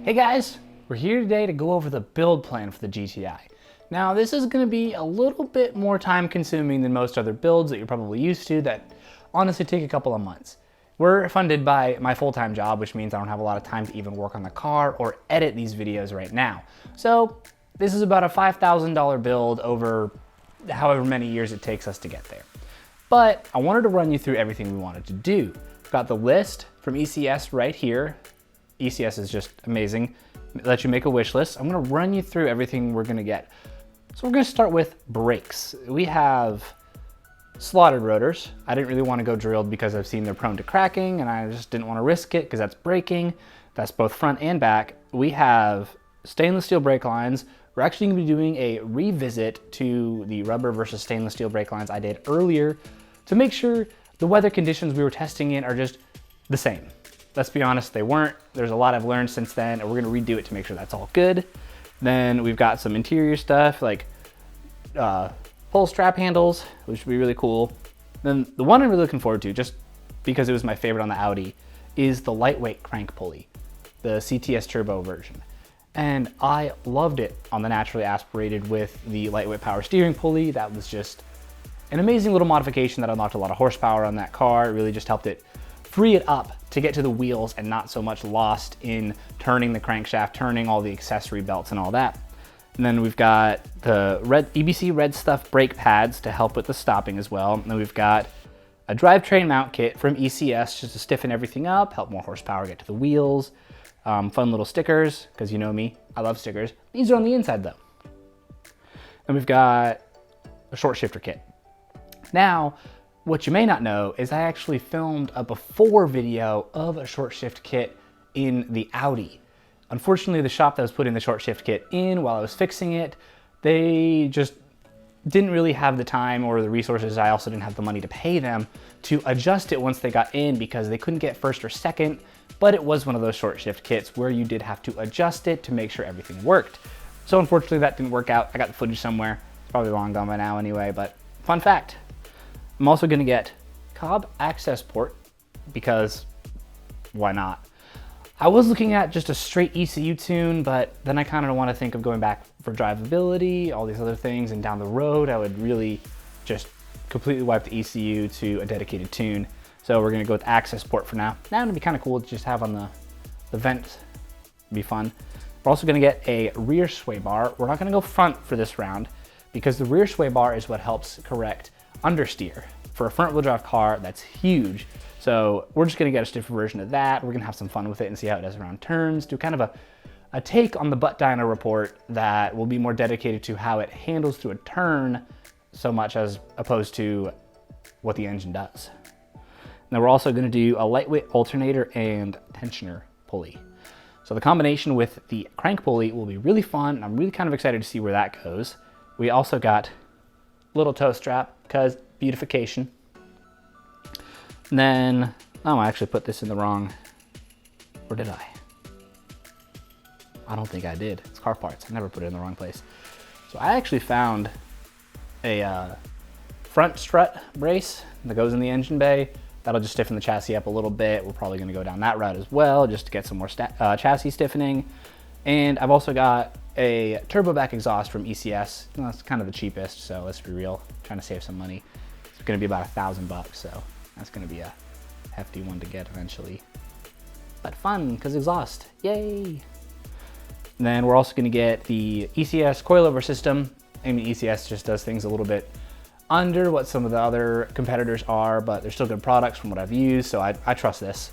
Hey guys, we're here today to go over the build plan for the GTI. Now this is going to be a little bit more time consuming than most other builds that you're probably used to that honestly take a couple of months. We're funded by my full-time job, which means I don't have a lot of time to even work on the car or edit these videos right now. So this is about a $5,000 build over however many years it takes us to get there. But I wanted to run you through everything we wanted to do. We've got the list from ECS right here. ECS is just amazing. It lets you make a wish list. I'm gonna run you through everything we're gonna get. So we're gonna start with brakes. We have slotted rotors. I didn't really want to go drilled because I've seen they're prone to cracking and I just didn't want to risk it because that's braking. That's both front and back. We have stainless steel brake lines. We're actually gonna be doing a revisit to the rubber versus stainless steel brake lines I did earlier to make sure the weather conditions we were testing in are just the same. Let's be honest, they weren't. There's a lot I've learned since then, and we're gonna redo it to make sure that's all good. Then we've got some interior stuff like pull strap handles, which would be really cool. Then the one I'm really looking forward to, just because it was my favorite on the Audi, is the lightweight crank pulley, the CTS Turbo version. And I loved it on the naturally aspirated with the lightweight power steering pulley. That was just an amazing little modification that unlocked a lot of horsepower on that car. It really just helped it free it up to get to the wheels and not so much lost in turning the crankshaft, turning all the accessory belts and all that. And then we've got the EBC Red Stuff brake pads to help with the stopping as well. And then we've got a drivetrain mount kit from ECS just to stiffen everything up, help more horsepower get to the wheels. Fun little stickers, because you know me, I love stickers. These are on the inside though. And we've got a short shifter kit. Now, what you may not know is I actually filmed a before video of a short shift kit in the Audi. Unfortunately, the shop that was putting the short shift kit in while I was fixing it, they just didn't really have the time or the resources. I also didn't have the money to pay them to adjust it once they got in because they couldn't get first or second, but it was one of those short shift kits where you did have to adjust it to make sure everything worked. So unfortunately that didn't work out. I got the footage somewhere. It's probably long gone by now anyway, but fun fact. I'm also gonna get Cobb access port because why not? I was looking at just a straight ECU tune, but then I kind of want to think of going back for drivability, all these other things, and down the road, I would really just completely wipe the ECU to a dedicated tune. So we're gonna go with access port for now. Now it'd be kind of cool to just have on the vent, it'd be fun. We're also gonna get a rear sway bar. We're not gonna go front for this round because the rear sway bar is what helps correct understeer. For a front wheel drive car, that's huge. So we're just gonna get a stiffer version of that. We're gonna have some fun with it and see how it does around turns. Do kind of a take on the butt dyno report that will be more dedicated to how it handles through a turn so much as opposed to what the engine does. Now we're also gonna do a lightweight alternator and tensioner pulley. So the combination with the crank pulley will be really fun. And I'm really kind of excited to see where that goes. We also got little toe strap because beautification. And then, oh, I actually put this in the wrong, or did I? I don't think I did. It's car parts. I never put it in the wrong place. So I actually found a front strut brace that goes in the engine bay. That'll just stiffen the chassis up a little bit. We're probably gonna go down that route as well, just to get some more chassis stiffening. And I've also got a turbo back exhaust from ECS. Well, it's kind of the cheapest, so let's be real. I'm trying to save some money. It's gonna be about $1,000, so that's gonna be a hefty one to get eventually. But fun, because exhaust, yay! And then we're also gonna get the ECS coilover system. I mean, ECS just does things a little bit under what some of the other competitors are, but they're still good products from what I've used, so I trust this.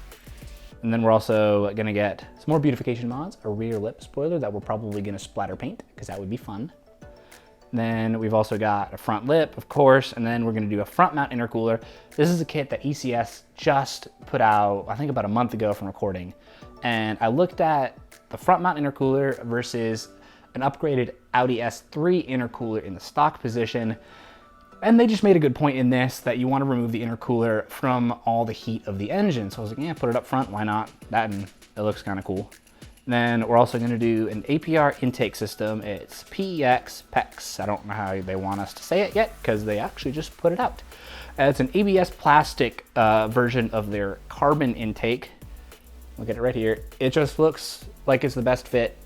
And then we're also gonna get some more beautification mods, a rear lip spoiler that we're probably gonna splatter paint, because that would be fun. Then we've also got a front lip, of course, and then we're gonna do a front mount intercooler. This is a kit that ECS just put out, I think about a month ago from recording. And I looked at the front mount intercooler versus an upgraded Audi S3 intercooler in the stock position. And they just made a good point in this that you want to remove the intercooler from all the heat of the engine. So I was like, yeah, put it up front, why not? That and it looks kind of cool. And then we're also going to do an APR intake system. It's PEX. I don't know how they want us to say it yet because they actually just put it out. It's an ABS plastic version of their carbon intake. look at it right here. It just looks like it's the best fit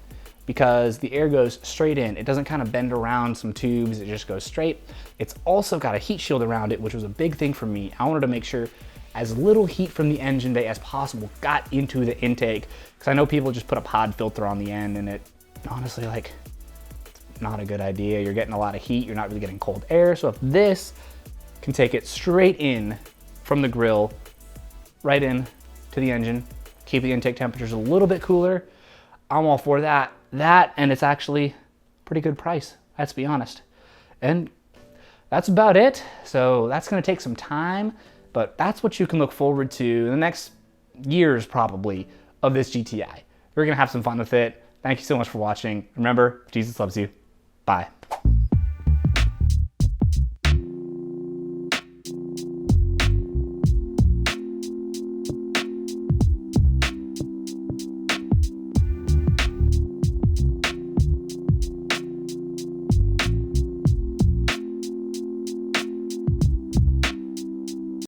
because the air goes straight in. It doesn't kind of bend around some tubes, it just goes straight. It's also got a heat shield around it, which was a big thing for me. I wanted to make sure as little heat from the engine bay as possible got into the intake, because I know people just put a pod filter on the end and it honestly, like, not a good idea. You're getting a lot of heat, you're not really getting cold air. So if this can take it straight in from the grill, right in to the engine, keep the intake temperatures a little bit cooler, I'm all for that. That, and it's actually pretty good price, let's be honest. And that's about it. So that's gonna take some time, but that's what you can look forward to in the next years probably of this GTI. We're gonna have some fun with it. Thank you so much for watching. Remember, Jesus loves you. Bye.